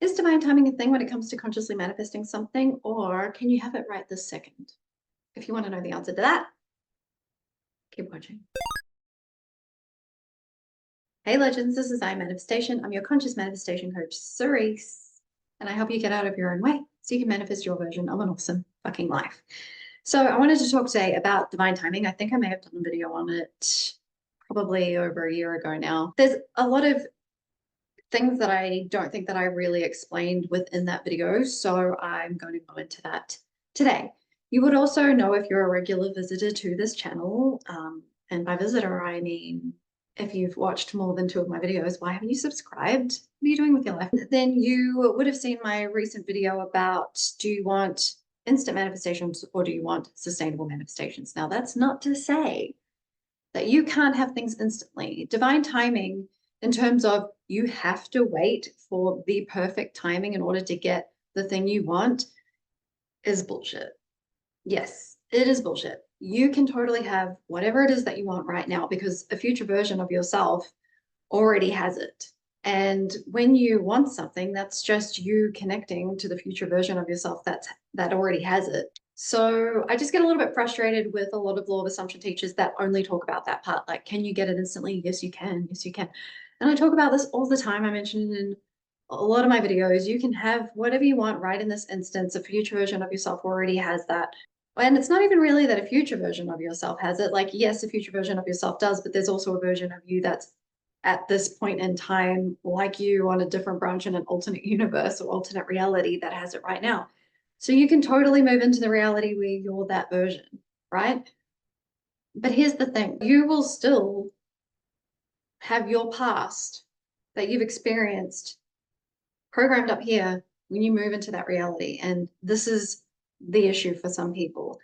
Is divine timing a thing when it comes to consciously manifesting something, or can you have it right this second? If you want to know the answer to that, keep watching. Hey legends, this is I Manifestation. I'm your conscious manifestation coach, Cerise, and I help you get out of your own way so you can manifest your version of an awesome fucking life. So I wanted to talk today about divine timing. I think I may have done a video on it probably over a year ago now. There's a lot of things that I don't think that I really explained within that video, so I'm going to go into that today. You would also know if you're a regular visitor to this channel, and by visitor I mean if you've watched more than 2 of my videos, why haven't you subscribed? What are you doing with your life? Then you would have seen my recent video about, do you want instant manifestations or do you want sustainable manifestations? Now, that's not to say that you can't have things instantly. Divine timing, in terms of you have to wait for the perfect timing in order to get the thing you want, is bullshit. Yes, it is bullshit. You can totally have whatever it is that you want right now because a future version of yourself already has it. And when you want something, that's just you connecting to the future version of yourself that already has it. So I just get a little bit frustrated with a lot of law of assumption teachers that only talk about that part. Like, can you get it instantly? Yes, you can. Yes, you can. And I talk about this all the time. I mentioned it in a lot of my videos. You can have whatever you want right in this instance. A future version of yourself already has that. And it's not even really that a future version of yourself has it. Like, yes, a future version of yourself does, but there's also a version of you that's at this point in time, like you on a different branch in an alternate universe or alternate reality that has it right now. So you can totally move into the reality where you're that version, right? But here's the thing, you will still have your past that you've experienced programmed up here when you move into that reality. And this is the issue for some people.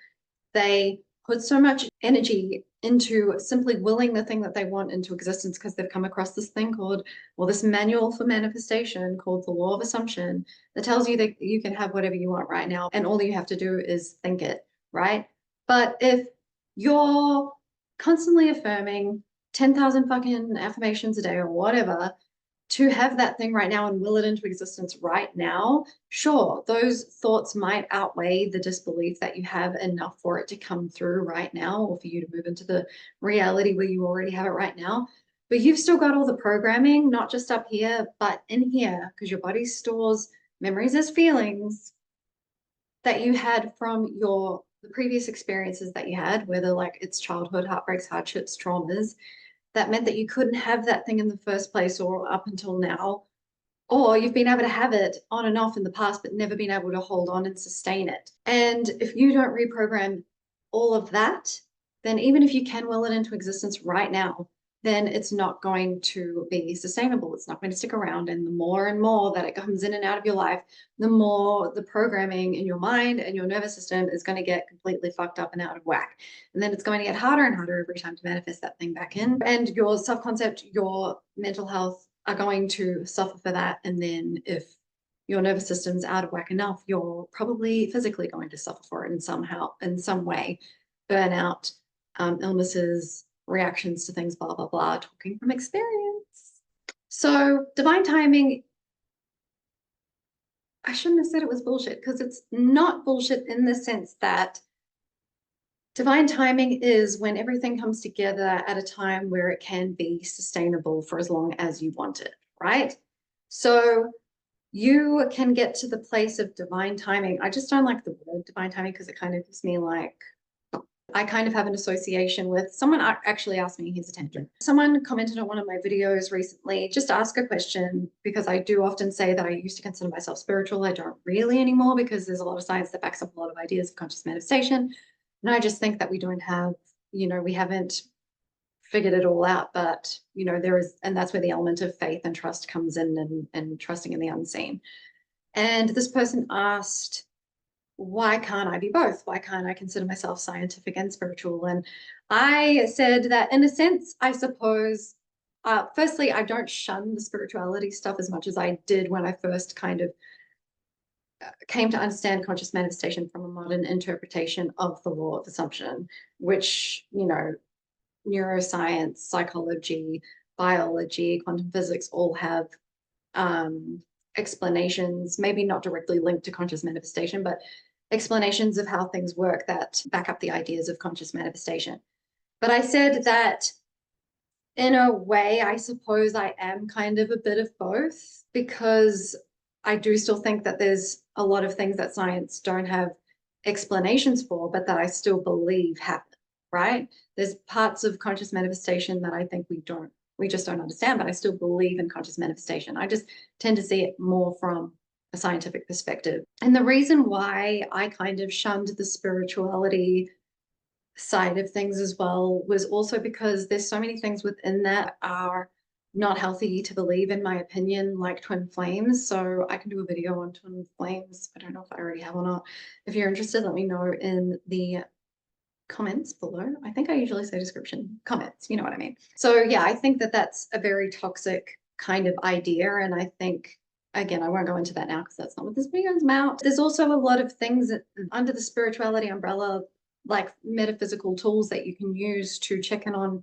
They put so much energy into simply willing the thing that they want into existence because they've come across this thing called, well, this manual for manifestation called the law of assumption that tells you that you can have whatever you want right now and all you have to do is think it, right? But if you're constantly affirming 10,000 fucking affirmations a day or whatever to have that thing right now and will it into existence right now, sure, those thoughts might outweigh the disbelief that you have enough for it to come through right now or for you to move into the reality where you already have it right now. But you've still got all the programming, not just up here, but in here, because your body stores memories as feelings that you had from the previous experiences that you had, whether like it's childhood, heartbreaks, hardships, traumas, that meant that you couldn't have that thing in the first place or up until now, or you've been able to have it on and off in the past, but never been able to hold on and sustain it. And if you don't reprogram all of that, then even if you can will it into existence right now, then it's not going to be sustainable. It's not going to stick around. And the more and more that it comes in and out of your life, the more the programming in your mind and your nervous system is going to get completely fucked up and out of whack. And then it's going to get harder and harder every time to manifest that thing back in. And your self-concept, your mental health are going to suffer for that. And then if your nervous system's out of whack enough, you're probably physically going to suffer for it in some way. Burnout, illnesses, reactions to things, blah, blah, blah, talking from experience. So divine timing, I shouldn't have said it was bullshit because it's not bullshit in the sense that divine timing is when everything comes together at a time where it can be sustainable for as long as you want it, right? So you can get to the place of divine timing. I just don't like the word divine timing because it kind of gives me like, I kind of have an association with someone actually asked me, here's a tangent. Someone commented on one of my videos recently, just to ask a question, because I do often say that I used to consider myself spiritual. I don't really anymore because there's a lot of science that backs up a lot of ideas of conscious manifestation. And I just think that we don't have, we haven't figured it all out, but, there is, and that's where the element of faith and trust comes in and trusting in the unseen. And this person asked, why can't I be both? Why can't I consider myself scientific and spiritual? And I said that in a sense, I suppose, firstly, I don't shun the spirituality stuff as much as I did when I first kind of came to understand conscious manifestation from a modern interpretation of the law of assumption, which, neuroscience, psychology, biology, quantum physics all have explanations, maybe not directly linked to conscious manifestation, but explanations of how things work that back up the ideas of conscious manifestation. But I said that in a way, I suppose I am kind of a bit of both, because I do still think that there's a lot of things that science don't have explanations for, but that I still believe happen, right? There's parts of conscious manifestation that I think we just don't understand, but I still believe in conscious manifestation. I just tend to see it more from a scientific perspective. And the reason why I kind of shunned the spirituality side of things as well was also because there's so many things within that are not healthy to believe, in my opinion, like twin flames. So I can do a video on twin flames. I don't know if I already have or not. If you're interested, let me know in the comments below. I think I usually say description, comments, you know what I mean. So yeah, I think that that's a very toxic kind of idea. And I think, again, I won't go into that now because that's not what this video is about. There's also a lot of things that, under the spirituality umbrella, like metaphysical tools that you can use to check in on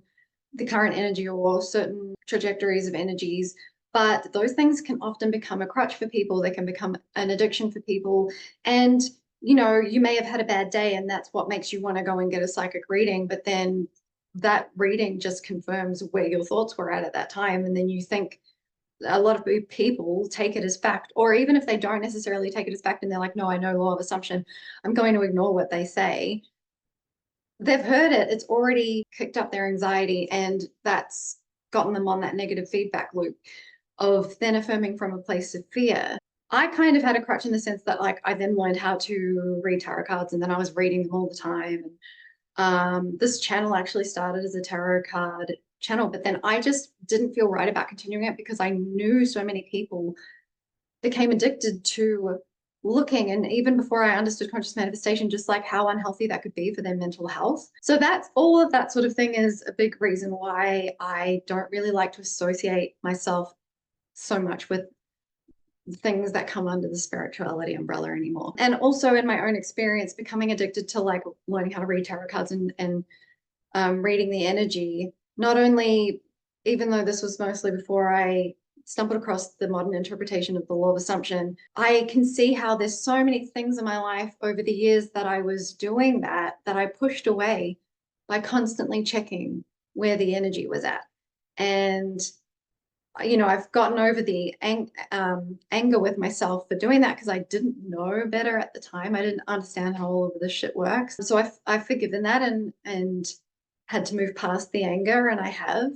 the current energy or certain trajectories of energies. But those things can often become a crutch for people. They can become an addiction for people. And, you know, you may have had a bad day and that's what makes you want to go and get a psychic reading. But then that reading just confirms where your thoughts were at that time. And then you think, a lot of people take it as fact, or even if they don't necessarily take it as fact and they're like, no, I know law of assumption, I'm going to ignore what they say. They've heard it, it's already kicked up their anxiety, and that's gotten them on that negative feedback loop of then affirming from a place of fear. I kind of had a crutch in the sense that, like, I then learned how to read tarot cards, and then I was reading them all the time. And this channel actually started as a tarot card channel, but then I just didn't feel right about continuing it because I knew so many people became addicted to looking, and even before I understood conscious manifestation, just like how unhealthy that could be for their mental health. So that's all of that sort of thing is a big reason why I don't really like to associate myself so much with things that come under the spirituality umbrella anymore. And also in my own experience, becoming addicted to like learning how to read tarot cards and reading the energy, not only, even though this was mostly before I stumbled across the modern interpretation of the law of assumption, I can see how there's so many things in my life over the years that I was doing that I pushed away by constantly checking where the energy was at. And, you know, I've gotten over the anger with myself for doing that because I didn't know better at the time. I didn't understand how all of this shit works. So I've forgiven that and had to move past the anger, and I have.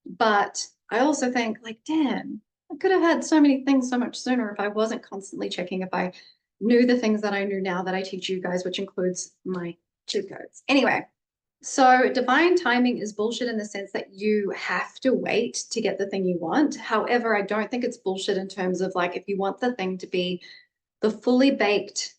But I also think, like, damn, I could have had so many things so much sooner if I wasn't constantly checking, if I knew the things that I knew now that I teach you guys, which includes my cheat codes. Anyway, so divine timing is bullshit in the sense that you have to wait to get the thing you want. However, I don't think it's bullshit in terms of, like, if you want the thing to be the fully baked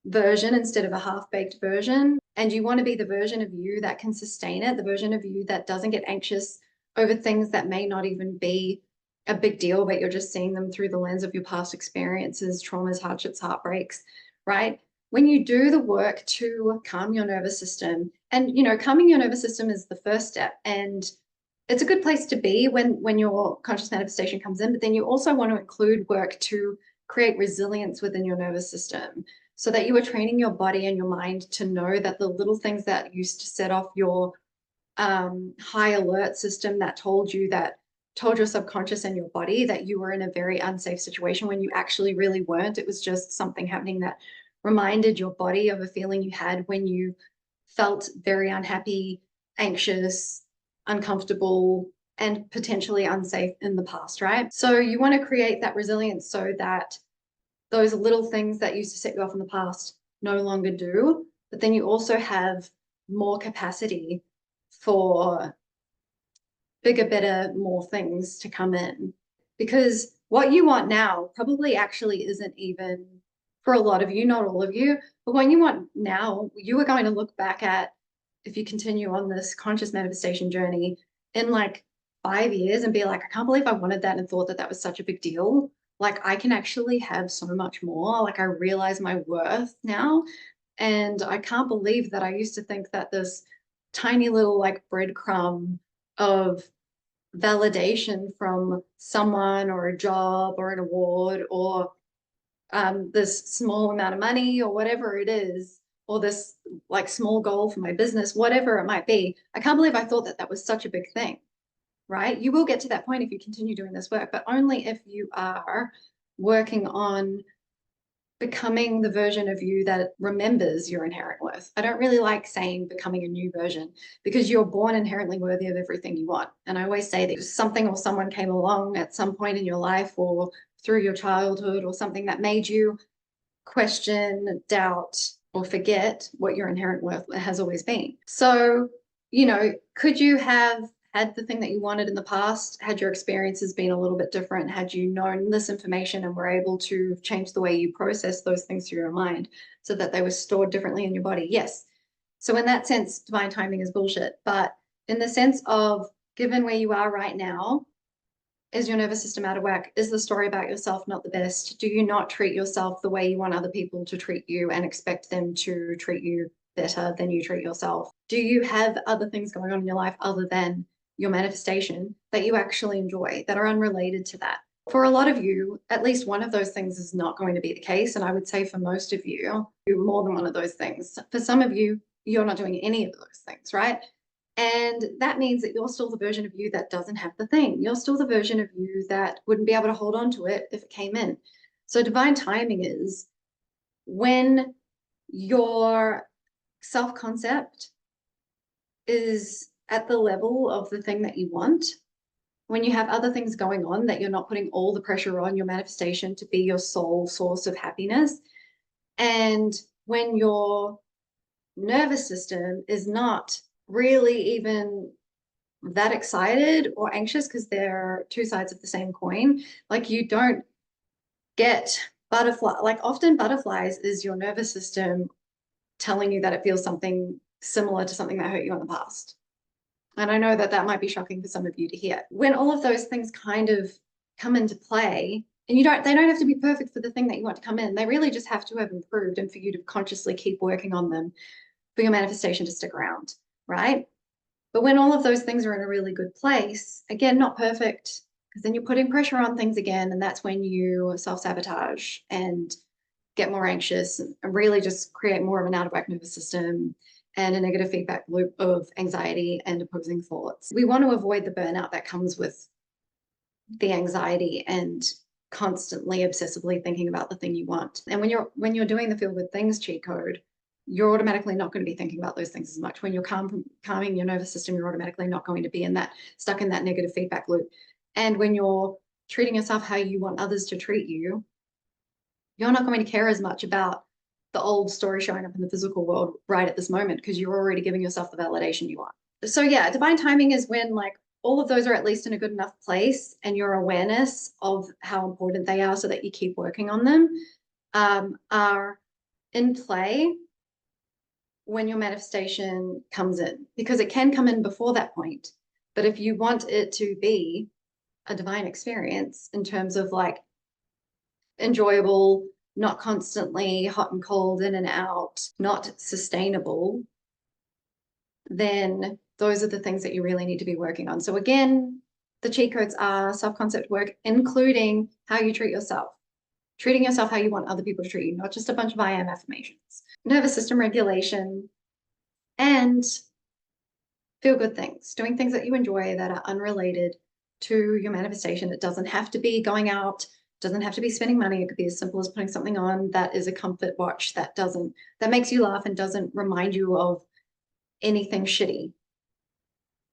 version instead of a half-baked version, and you want to be the version of you that can sustain it, the version of you that doesn't get anxious over things that may not even be a big deal, but you're just seeing them through the lens of your past experiences, traumas, hardships, heartbreaks, right? When you do the work to calm your nervous system, and, you know, calming your nervous system is the first step, and it's a good place to be when your conscious manifestation comes in, but then you also want to include work to create resilience within your nervous system, so that you are training your body and your mind to know that the little things that used to set off your high alert system that told your subconscious and your body that you were in a very unsafe situation when you actually really weren't. It was just something happening that reminded your body of a feeling you had when you felt very unhappy, anxious, uncomfortable, and potentially unsafe in the past, right? So you want to create that resilience so that those little things that used to set you off in the past no longer do, but then you also have more capacity for bigger, better, more things to come in. Because what you want now probably actually isn't even, for a lot of you, not all of you, but what you want now, you are going to look back at, if you continue on this conscious manifestation journey in like 5 years and be like, I can't believe I wanted that and thought that that was such a big deal. Like, I can actually have so much more. Like, I realize my worth now. And I can't believe that I used to think that this tiny little like breadcrumb of validation from someone or a job or an award or this small amount of money or whatever it is, or this like small goal for my business, whatever it might be. I can't believe I thought that that was such a big thing, right? You will get to that point if you continue doing this work, but only if you are working on becoming the version of you that remembers your inherent worth. I don't really like saying becoming a new version because you're born inherently worthy of everything you want. And I always say that something or someone came along at some point in your life or through your childhood or something that made you question, doubt, or forget what your inherent worth has always been. So, could you have had the thing that you wanted in the past, had your experiences been a little bit different, had you known this information and were able to change the way you process those things through your mind so that they were stored differently in your body? Yes. So in that sense, divine timing is bullshit. But in the sense of given where you are right now, is your nervous system out of whack? Is the story about yourself not the best? Do you not treat yourself the way you want other people to treat you and expect them to treat you better than you treat yourself? Do you have other things going on in your life other than your manifestation that you actually enjoy that are unrelated to that? For a lot of you, at least one of those things is not going to be the case. And I would say for most of you, more than one of those things. For some of you, you're not doing any of those things, right? And that means that you're still the version of you that doesn't have the thing. You're still the version of you that wouldn't be able to hold on to it if it came in. So divine timing is when your self-concept is at the level of the thing that you want, when you have other things going on that you're not putting all the pressure on your manifestation to be your sole source of happiness, and when your nervous system is not really even that excited or anxious, because they're two sides of the same coin. Like you don't get butterfly, like often butterflies is your nervous system telling you that it feels something similar to something that hurt you in the past. And I know that that might be shocking for some of you to hear. When all of those things kind of come into play, and they don't have to be perfect for the thing that you want to come in. They really just have to have improved and for you to consciously keep working on them for your manifestation to stick around, right? But when all of those things are in a really good place, again, not perfect, because then you're putting pressure on things again, and that's when you self-sabotage and get more anxious and really just create more of an out-of-whack nervous system and a negative feedback loop of anxiety and opposing thoughts. We want to avoid the burnout that comes with the anxiety and constantly obsessively thinking about the thing you want. And when you're doing the feel good things cheat code, you're automatically not going to be thinking about those things as much. When you're calming your nervous system, you're automatically not going to be stuck in that negative feedback loop. And when you're treating yourself how you want others to treat you, you're not going to care as much about the old story showing up in the physical world right at this moment because you're already giving yourself the validation you want. So yeah, divine timing is when like all of those are at least in a good enough place and your awareness of how important they are so that you keep working on them are in play when your manifestation comes in, because it can come in before that point. But if you want it to be a divine experience in terms of like enjoyable, not constantly hot and cold in and out, not sustainable, then those are the things that you really need to be working on. So again, the cheat codes are self-concept work, including how you treat yourself, treating yourself how you want other people to treat you, not just a bunch of I am affirmations. Nervous system regulation, and feel good things, doing things that you enjoy that are unrelated to your manifestation. It doesn't have to be going out, doesn't have to be spending money. It could be as simple as putting something on that is a comfort watch that makes you laugh and doesn't remind you of anything shitty,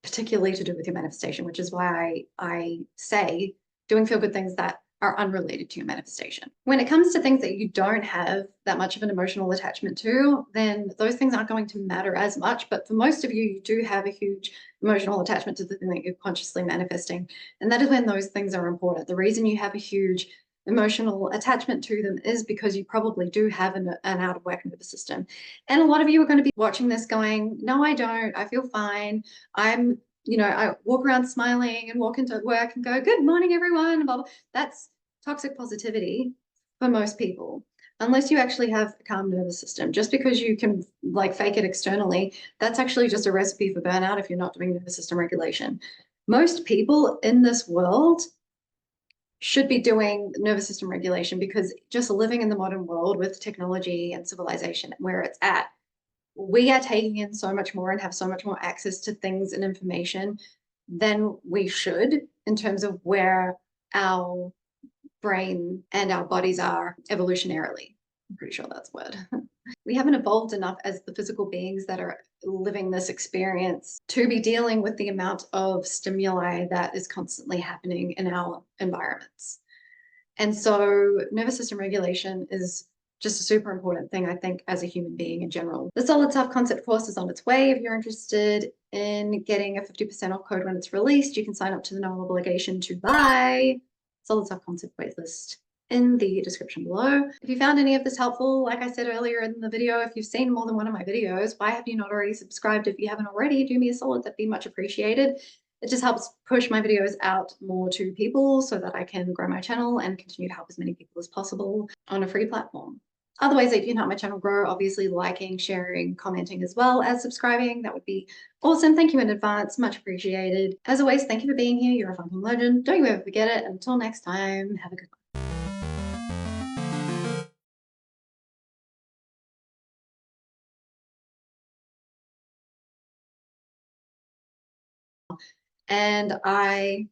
particularly to do with your manifestation, which is why I say doing feel good things that are unrelated to your manifestation. When it comes to things that you don't have that much of an emotional attachment to, then those things aren't going to matter as much. But for most of you, you do have a huge emotional attachment to the thing that you're consciously manifesting. And that is when those things are important. The reason you have a huge emotional attachment to them is because you probably do have an out of whack nervous system. And a lot of you are going to be watching this going, no, I don't. I feel fine. I walk around smiling and walk into work and go, good morning, everyone. Blah, blah. That's toxic positivity for most people, unless you actually have a calm nervous system. Just because you can like fake it externally, that's actually just a recipe for burnout if you're not doing nervous system regulation. Most people in this world should be doing nervous system regulation, because just living in the modern world with technology and civilization where it's at, we are taking in so much more and have so much more access to things and information than we should in terms of where our brain and our bodies are evolutionarily. I'm pretty sure that's a word. We haven't evolved enough as the physical beings that are living this experience to be dealing with the amount of stimuli that is constantly happening in our environments. And so nervous system regulation is just a super important thing, I think, as a human being in general. The Solid Self Concept course is on its way. If you're interested in getting a 50% off code when it's released, you can sign up to the no obligation to buy Solid Self Concept waitlist in the description below. If you found any of this helpful, like I said earlier in the video, if you've seen more than one of my videos, why have you not already subscribed? If you haven't already, do me a solid, that'd be much appreciated. It just helps push my videos out more to people so that I can grow my channel and continue to help as many people as possible on a free platform. Other ways that you can help my channel grow, obviously liking, sharing, commenting, as well as subscribing. That would be awesome. Thank you in advance. Much appreciated. As always, thank you for being here. You're a fucking legend. Don't you ever forget it. Until next time, have a good one. And I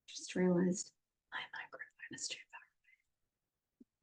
just realized my microphone is too